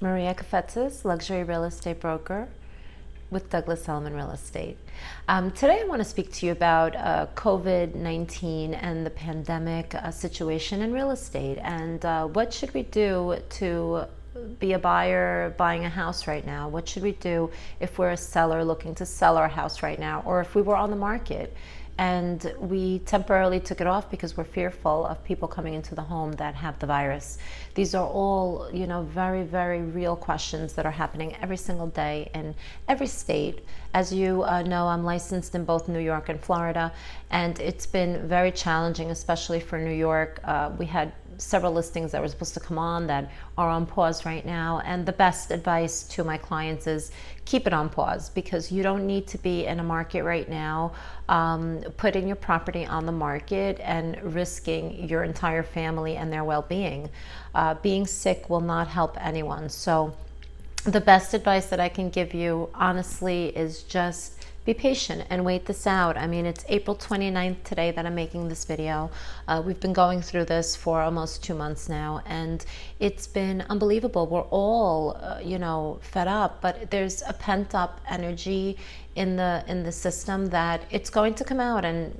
Maria Kafetzis, luxury real estate broker with Douglas Elliman Real Estate. Today I want to speak to you about COVID-19 and the pandemic situation in real estate, and what should we do to be a buyer buying a house right now? What should we do if we're a seller looking to sell our house right now, or if we were on the market and we temporarily took it off because we're fearful of people coming into the home that have the virus? These are all, very, very real questions that are happening every single day in every state. As you know, I'm licensed in both New York and Florida, and it's been very challenging, especially for New York. We had several listings that were supposed to come on that are on pause right now, and the best advice to my clients is keep it on pause, because you don't need to be in a market right now putting your property on the market and risking your entire family and their well-being. Being sick will not help anyone. So the best advice that I can give you, honestly, is just be patient and wait this out. I mean, it's April 29th today that I'm making this video. We've been going through this for almost 2 months now, and it's been unbelievable. We're all, fed up, but there's a pent-up energy in the system that it's going to come out, and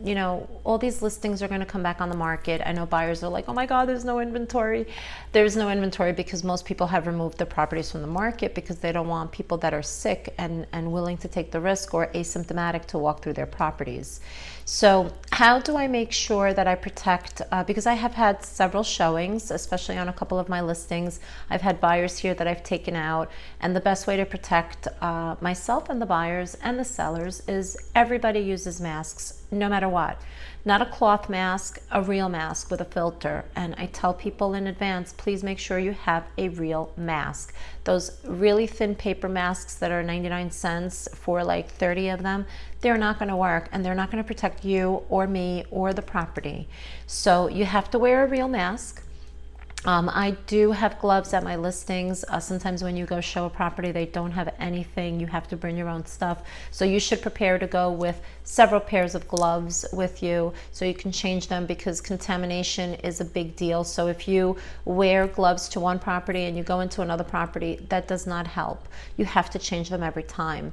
all these listings are going to come back on the market. I know buyers are like, oh my God, there's no inventory. There's no inventory because most people have removed their properties from the market because they don't want people that are sick and willing to take the risk or asymptomatic to walk through their properties. So how do I make sure that I protect, because I have had several showings, especially on a couple of my listings. I've had buyers here that I've taken out, and the best way to protect myself and the buyers and the sellers is everybody uses masks no matter what. Not a cloth mask, a real mask with a filter. And I tell people in advance, please make sure you have a real mask. Those really thin paper masks that are 99 cents for like 30 of them, they're not going to work, and they're not going to protect you or me or the property. So you have to wear a real mask. I do have gloves at my listings. Sometimes when you go show a property, they don't have anything. You have to bring your own stuff. So you should prepare to go with several pairs of gloves with you so you can change them, because contamination is a big deal. So if you wear gloves to one property and you go into another property, that does not help. You have to change them every time.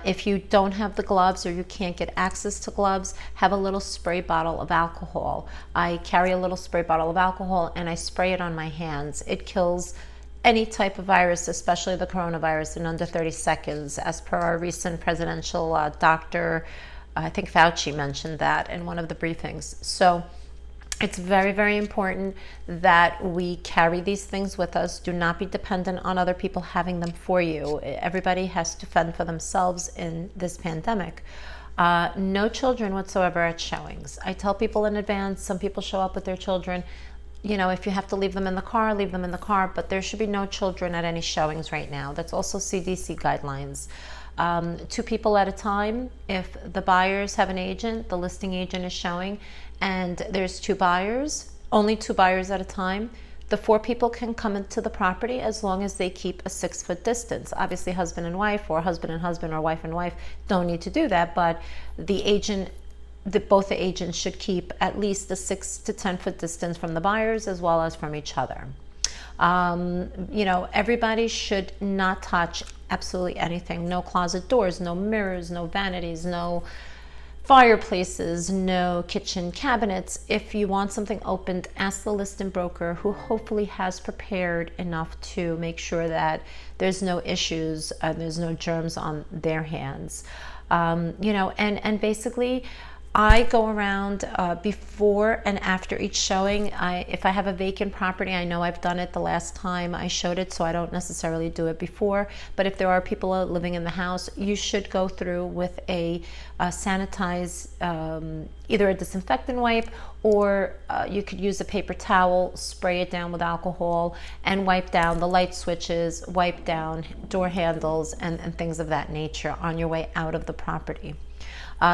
If you don't have the gloves or you can't get access to gloves, have a little spray bottle of alcohol. I carry a little spray bottle of alcohol and I spray it on my hands. It kills any type of virus, especially the coronavirus, in under 30 seconds, as per our recent presidential doctor, I think Fauci mentioned that in one of the briefings. So it's very, very important that we carry these things with us. Do not be dependent on other people having them for you. Everybody has to fend for themselves in this pandemic. No children whatsoever at showings. I tell people in advance, some people show up with their children. If you have to leave them in the car, leave them in the car, but there should be no children at any showings right now. That's also CDC guidelines. 2 people at a time. If the buyers have an agent, the listing agent is showing, and there's 2 buyers, only 2 buyers at a time, the 4 people can come into the property as long as they keep a 6-foot distance. Obviously, husband and wife, or husband and husband, or wife and wife don't need to do that, but both the agents should keep at least a 6 to 10 foot distance from the buyers as well as from each other. Everybody should not touch absolutely anything. No closet doors, no mirrors, no vanities, no fireplaces, no kitchen cabinets. If you want something opened, ask the listing broker, who hopefully has prepared enough to make sure that there's no issues, there's no germs on their hands. And basically, I go around before and after each showing. If I have a vacant property, I know I've done it the last time I showed it, so I don't necessarily do it before. But if there are people living in the house, you should go through with a sanitize, either a disinfectant wipe, or you could use a paper towel, spray it down with alcohol, and wipe down the light switches, wipe down door handles, and things of that nature on your way out of the property.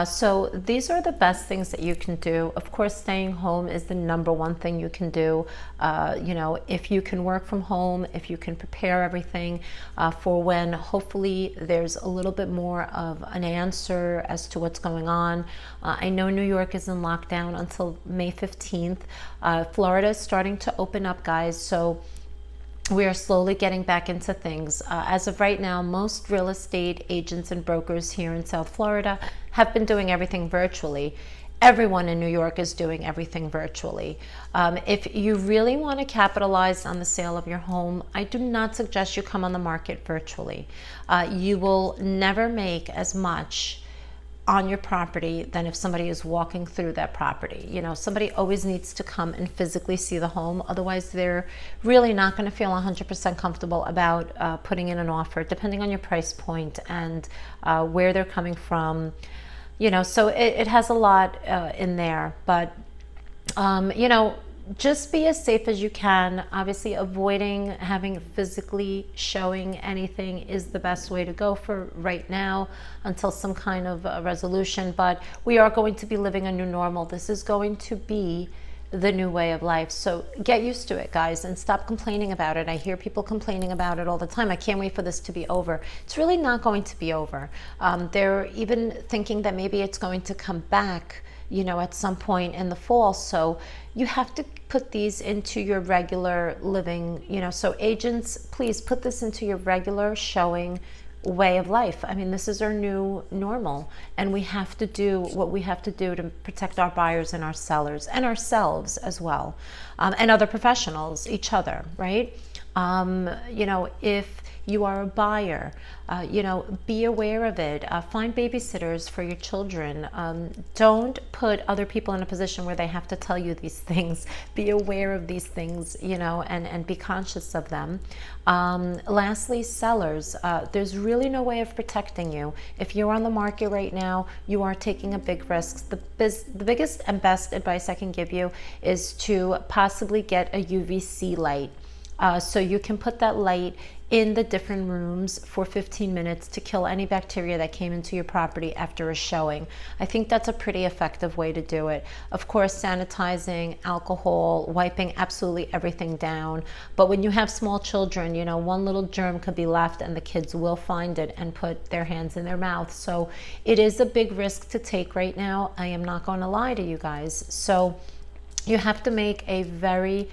So these are the best things that you can do. Of course, staying home is the #1 thing you can do. If you can work from home, if you can prepare everything for when hopefully there's a little bit more of an answer as to what's going on. I know New York is in lockdown until May 15th. Florida is starting to open up, guys. So We are slowly getting back into things. As of right now, most real estate agents and brokers here in South Florida have been doing everything virtually. Everyone in New York is doing everything virtually. If you really want to capitalize on the sale of your home, I do not suggest you come on the market virtually. You will never make as much on your property than if somebody is walking through that property. You know, somebody always needs to come and physically see the home. Otherwise, they're really not going to feel 100% comfortable about putting in an offer, depending on your price point and where they're coming from. You know, so it has a lot in there. But, you know, just be as safe as you can. Obviously, avoiding having physically showing anything is the best way to go for right now until some kind of resolution. But we are going to be living a new normal. This is going to be the new way of life. So get used to it, guys, and stop complaining about it. I hear people complaining about it all the time. I can't wait for this to be over. It's really not going to be over. They're even thinking that maybe it's going to come back, you know, at some point in the fall. So you have to put these into your regular living, you know, so agents, please put this into your regular showing way of life. I mean, this is our new normal, and we have to do what we have to do to protect our buyers and our sellers and ourselves as well, and other professionals, each other, right? You know, if you are a buyer, you know, be aware of it. Find babysitters for your children. Don't put other people in a position where they have to tell you these things. Be aware of these things, you know, and be conscious of them. Lastly, sellers, there's really no way of protecting you. If you're on the market right now, you are taking a big risk. The biggest and best advice I can give you is to possibly get a UVC light. So you can put that light in the different rooms for 15 minutes to kill any bacteria that came into your property after a showing. I think that's a pretty effective way to do it. Of course, sanitizing, alcohol, wiping absolutely everything down. But when you have small children, you know, one little germ could be left and the kids will find it and put their hands in their mouth. So it is a big risk to take right now. I am not going to lie to you guys. So you have to make a very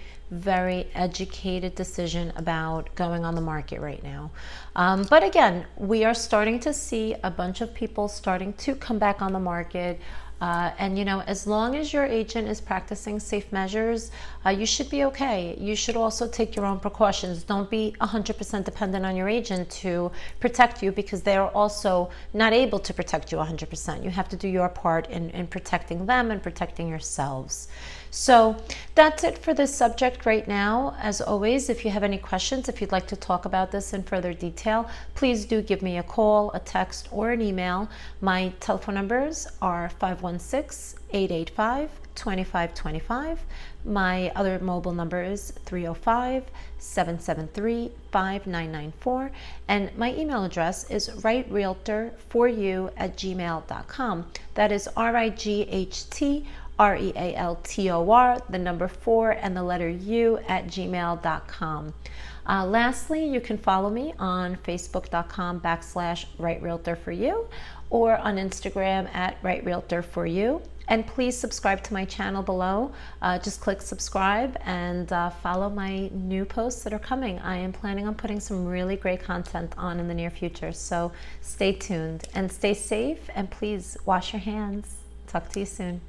educated decision about going on the market right now. But again, we are starting to see a bunch of people starting to come back on the market. And you know, as long as your agent is practicing safe measures, you should be okay. You should also take your own precautions. Don't be 100% dependent on your agent to protect you, because they are also not able to protect you 100%. You have to do your part in protecting them and protecting yourselves. So that's it for this subject right now. As always, if you have any questions, if you'd like to talk about this in further detail, please do give me a call, a text, or an email. My telephone numbers are 516-885-2525. My other mobile number is 305-773-5994. And my email address is rightrealtor4you@gmail.com. That is RIGHTREALTOR, the number 4 and the letter U @gmail.com. Lastly, you can follow me on facebook.com/rightrealtor4you or on Instagram @rightrealtor4you. And please subscribe to my channel below. Just click subscribe and follow my new posts that are coming. I am planning on putting some really great content on in the near future. So stay tuned and stay safe, and please wash your hands. Talk to you soon.